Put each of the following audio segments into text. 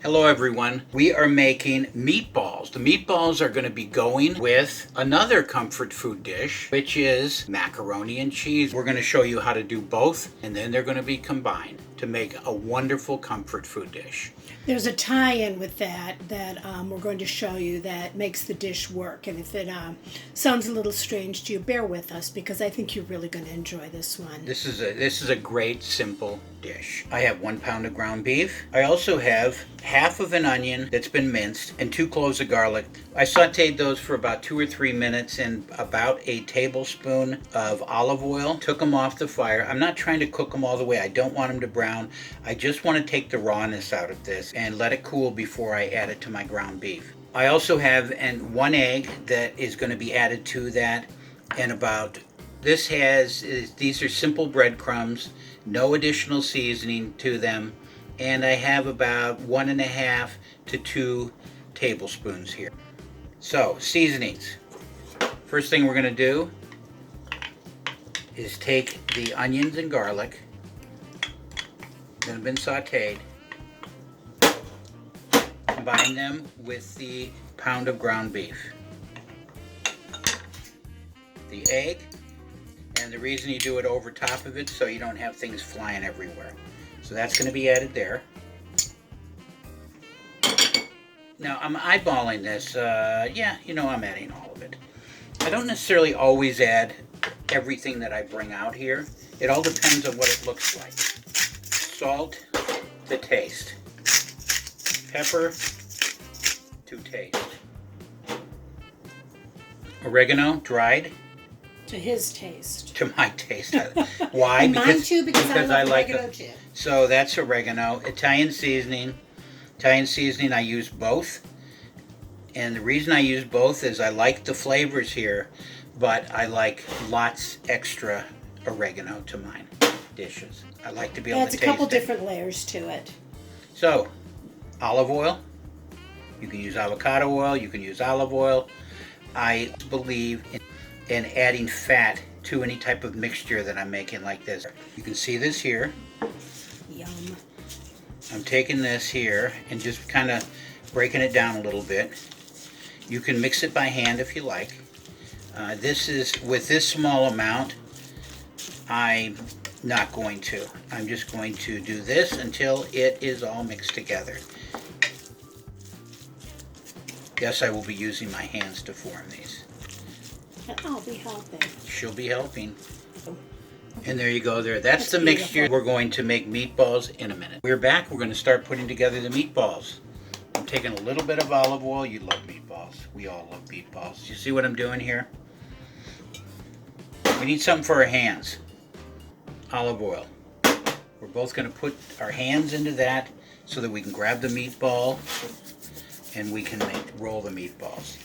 Hello everyone. We are making meatballs. The meatballs are going to be going with another comfort food dish, which is macaroni and cheese. We're going to show you how to do both, and then they're going to be combined to make a wonderful comfort food dish. There's a tie-in with that we're going to show you that makes the dish work. And if it sounds a little strange to you, bear with us because I think you're really going to enjoy this one. This is a great simple dish. I have 1 pound of ground beef. I also have half of an onion that's been minced and 2 cloves of garlic. I sauteed those for about 2 or 3 minutes in about a tablespoon of olive oil. Took them off the fire. I'm not trying to cook them all the way. I don't want them to brown. I just want to take the rawness out of this and let it cool before I add it to my ground beef. I also have 1 egg that is going to be added to that, and these are simple breadcrumbs, no additional seasoning to them, and I have about 1.5 to 2 tablespoons here. So, seasonings. First thing we're going to do is take the onions and garlic that have been sauteed, combine them with the pound of ground beef, the egg, and the reason you do it over top of it so you don't have things flying everywhere. So that's going to be added there. Now I'm eyeballing this. I'm adding all of it. I don't necessarily always add everything that I bring out here. It all depends on what it looks like. Salt to taste. Pepper to taste. Oregano, dried. To his taste. To my taste. Why? And mine too, because I love like oregano too. So that's oregano. Italian seasoning. Italian seasoning, I use both. And the reason I use both is I like the flavors here, but I like lots extra oregano to mine dishes. I like to be able to taste it. Adds a couple different layers to it. So, olive oil. You can use avocado oil. You can use olive oil. I believe in adding fat to any type of mixture that I'm making like this. You can see this here. Yum. I'm taking this here and just kind of breaking it down a little bit. You can mix it by hand if you like. With this small amount, I'm not going to. I'm just going to do this until it is all mixed together. Yes, I will be using my hands to form these. I'll be helping. She'll be helping. And there you go there. That's the beautiful. mixture. We're going to make meatballs in a minute. We're back. We're going to start putting together the meatballs. I'm taking a little bit of olive oil. You love meatballs. We all love meatballs. You see what I'm doing here? We need something for our hands. Olive oil. We're both going to put our hands into that so that we can grab the meatball and we can roll the meatballs.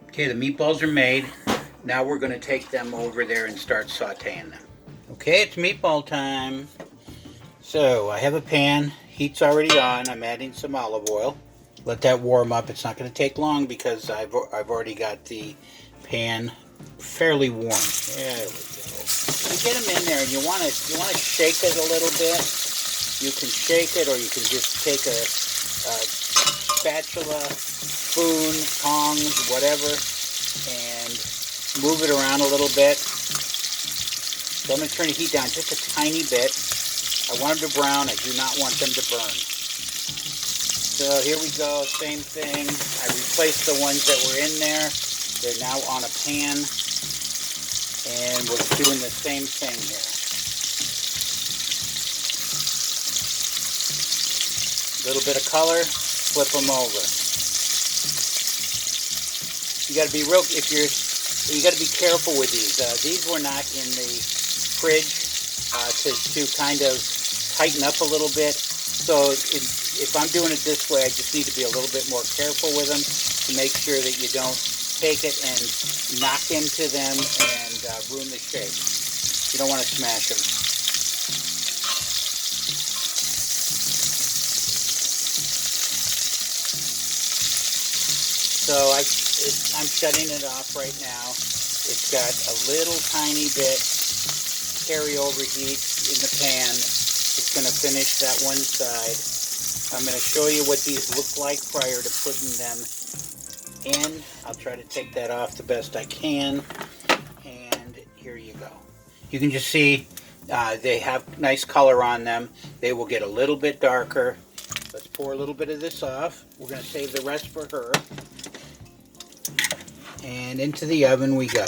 Okay, the meatballs are made. Now we're going to take them over there and start sauteing them. Okay, it's meatball time. So I have a pan. Heat's already on. I'm adding some olive oil. Let that warm up. It's not going to take long because I've already got the pan fairly warm. There we go. You get them in there, and you want to shake it a little bit. You can shake it, or you can just take a spatula, spoon, tongs, whatever, and move it around a little bit. So I'm going to turn the heat down just a tiny bit. I want them to brown. I do not want them to burn. So here we go, same thing. I replaced the ones that were in there. They're now on a pan. And we're doing the same thing here. A little bit of color, flip them over. You got to be you got to be careful with these. These were not in the fridge to kind of tighten up a little bit. So if I'm doing it this way, I just need to be a little bit more careful with them to make sure that you don't take it and knock into them and ruin the shape. You don't want to smash them. So I'm shutting it off right now. It's got a little tiny bit carryover heat in the pan. It's going to finish that one side. I'm going to show you what these look like prior to putting them in. I'll try to take that off the best I can. And here you go. You can just see they have nice color on them. They will get a little bit darker. Let's pour a little bit of this off. We're going to save the rest for her. And into the oven we go.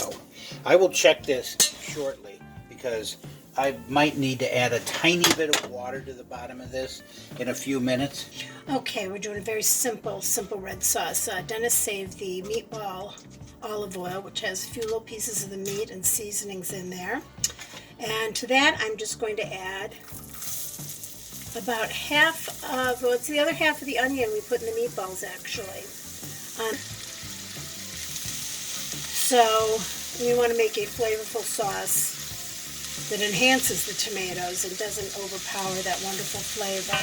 I will check this shortly because I might need to add a tiny bit of water to the bottom of this in a few minutes. Okay, we're doing a very simple red sauce. Dennis saved the meatball olive oil, which has a few little pieces of the meat and seasonings in there. And to that, I'm just going to add about half of, well, it's the other half of the onion we put in the meatballs, actually. So we want to make a flavorful sauce that enhances the tomatoes and doesn't overpower that wonderful flavor.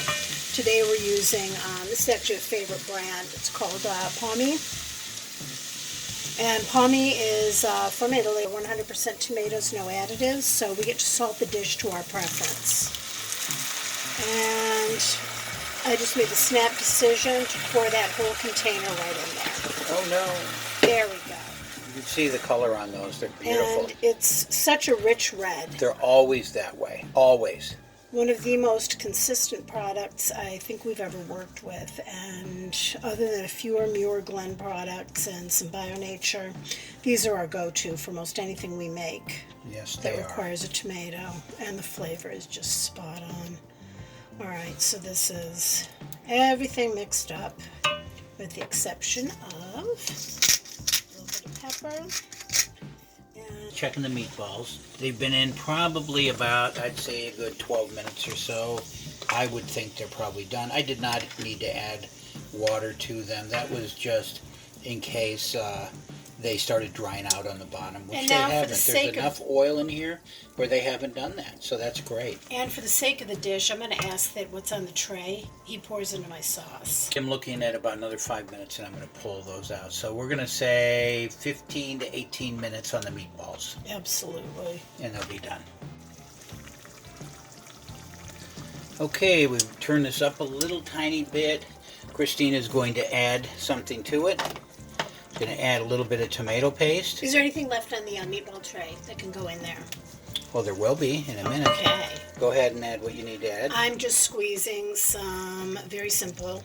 Today we're using, this is actually a favorite brand. It's called Palmy. And Palmy is from Italy, 100% tomatoes, no additives, so we get to salt the dish to our preference. And I just made the snap decision to pour that whole container right in there. Oh no. There we go. You can see the color on those. They're beautiful. And it's such a rich red. They're always that way. Always. One of the most consistent products I think we've ever worked with. And other than a few Muir Glen products and some Bio Nature, these are our go-to for most anything we make. Yes, they that requires a tomato. And the flavor is just spot on. All right, so this is everything mixed up with the exception of pepper. And checking the meatballs. They've been in probably about, I'd say, a good 12 minutes or so. I would think they're probably done. I did not need to add water to them. That was just in case they started drying out on the bottom, which they haven't. There's enough oil in here where they haven't done that, so that's great. And for the sake of the dish, I'm going to ask that what's on the tray, he pours into my sauce. I'm looking at about another 5 minutes, and I'm going to pull those out. So we're going to say 15 to 18 minutes on the meatballs. Absolutely. And they'll be done. Okay, we've turned this up a little tiny bit. Christine is going to add something to it. Going to add a little bit of tomato paste. Is there anything left on the meatball tray that can go in there? Well, there will be in a minute. Okay. Go ahead and add what you need to add. I'm just squeezing some, very simple,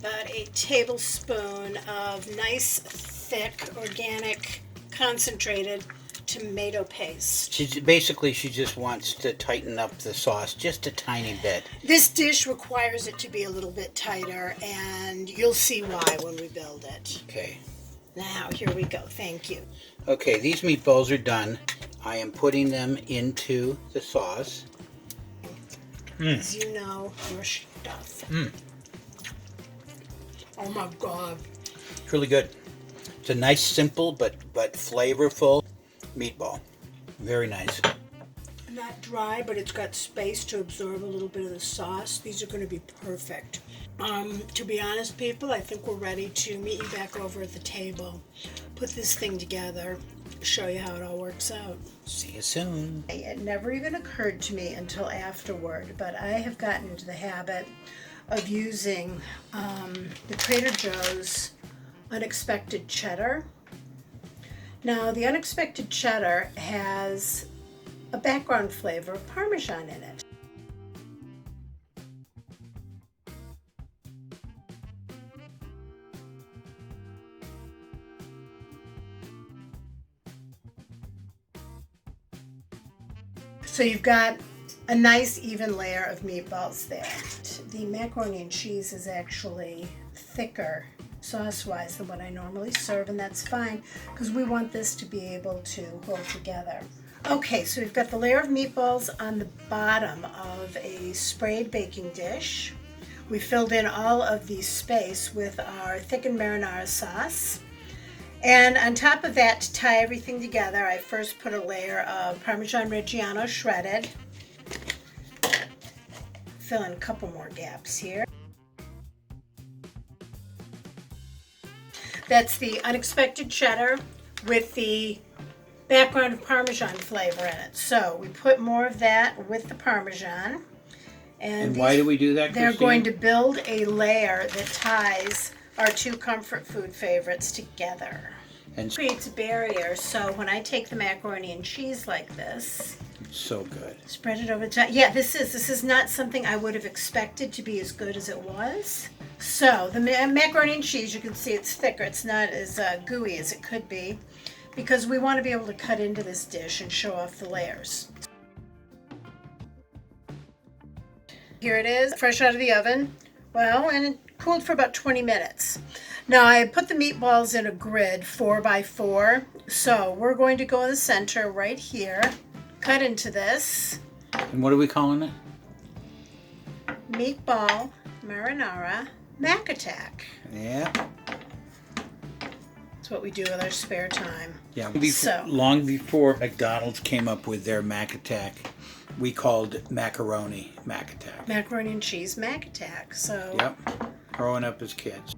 about a tablespoon of nice, thick, organic, concentrated tomato paste. She just wants to tighten up the sauce just a tiny bit. This dish requires it to be a little bit tighter, and you'll see why when we build it. Okay. Now, here we go. Thank you. Okay, these meatballs are done. I am putting them into the sauce. As you know, your stuff. Oh my God. It's really good. It's a nice, simple, but flavorful meatball. Very nice. Not dry, but it's got space to absorb a little bit of the sauce. These are going to be perfect. To be honest, people, I think we're ready to meet you back over at the table. Put this thing together, show you how it all works out. See you soon. It never even occurred to me until afterward, but I have gotten into the habit of using the Trader Joe's unexpected cheddar. Now, the unexpected cheddar has a background flavor of Parmesan in it. So you've got a nice even layer of meatballs there. The macaroni and cheese is actually thicker sauce-wise than what I normally serve, and that's fine because we want this to be able to hold together. Okay, so we've got the layer of meatballs on the bottom of a sprayed baking dish. We filled in all of the space with our thickened marinara sauce. And on top of that, to tie everything together, I first put a layer of Parmesan Reggiano shredded. Fill in a couple more gaps here. That's the unexpected cheddar with the background of Parmesan flavor in it. So we put more of that with the Parmesan. And why do we do that, They're Christine? going to build a layer that ties our two comfort food favorites together. And Creates a barrier, so when I take the macaroni and cheese like this, so good. spread it over the top. Yeah, this is not something I would have expected to be as good as it was. So the macaroni and cheese, you can see it's thicker. It's not as gooey as it could be, because we want to be able to cut into this dish and show off the layers. Here it is, fresh out of the oven. Well, and it cooled for about 20 minutes. Now I put the meatballs in a grid 4x4. So we're going to go in the center right here, cut into this. And what are we calling it? Meatball Marinara Mac Attack. Yeah. That's what we do with our spare time. Yeah. So Long before McDonald's came up with their Mac Attack, we called macaroni Mac Attack. Macaroni and Cheese Mac Attack. So Yep. Growing up as kids.